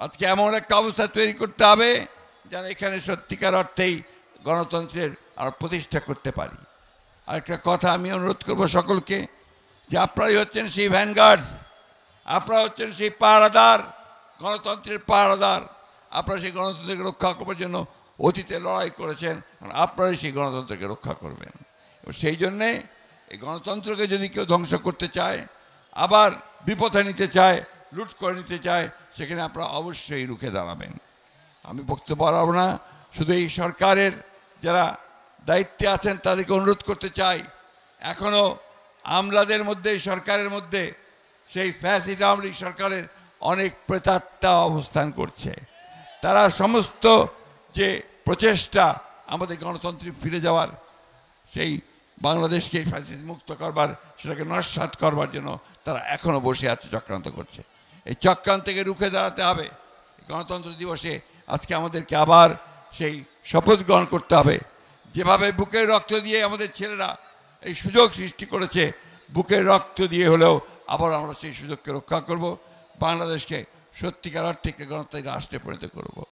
আজকে এমন একটা অবস্থা তৈরি করতে হবে যেন এখানে সত্যিকার অর্থেই গণতন্ত্রের আর প্রতিষ্ঠা করতে পারি। আরেকটা কথা আমি অনুরোধ করব সকলকে, যে আপনারাই হচ্ছেন সেই ভ্যানগার্ডস, আপনারা হচ্ছেন সেই পাহারাদার, গণতন্ত্রের পাহারাদার। আপনারা সেই গণতন্ত্রকে রক্ষা করার জন্য অতীতে লড়াই করেছেন, আপনারাই সেই গণতন্ত্রকে রক্ষা করবেন। এবং সেই জন্যে এই গণতন্ত্রকে যদি কেউ ধ্বংস করতে চায়, আবার বিপথে নিতে চায়, লুট করে নিতে চায়, সেখানে আপনারা অবশ্যই রুখে দাঁড়াবেন। আমি বক্তব্য বাড়াবো না, শুধু এই সরকারের যারা দায়িত্বে আছেন তাদেরকে অনুরোধ করতে চাই, এখনও আমলাদের মধ্যে, সরকারের মধ্যে সেই ফ্যাসিস্ট আওয়ামী লীগ সরকারের অনেক প্রেতাত্মা অবস্থান করছে। তারা সমস্ত যে প্রচেষ্টা আমাদের গণতন্ত্রে ফিরে যাওয়ার, সেই বাংলাদেশকে ফ্যাসিস্ট মুক্ত করবার, সেটাকে নস্যাৎ করবার জন্য তারা এখনও বসে আছে, চক্রান্ত করছে। এই চক্রান্তকে রুখে দাঁড়াতে হবে। গণতন্ত্র দিবসে আজকে আমাদেরকে আবার সেই শপথ গ্রহণ করতে হবে, যেভাবে বুকের রক্ত দিয়ে আমাদের ছেলেরা এই সুযোগ সৃষ্টি করেছে, বুকের রক্ত দিয়ে হলেও আবার আমরা সেই সুযোগকে রক্ষা করব, বাংলাদেশকে সত্যিকার অর্থে গণতান্ত্রিক রাষ্ট্রে পরিণত করব।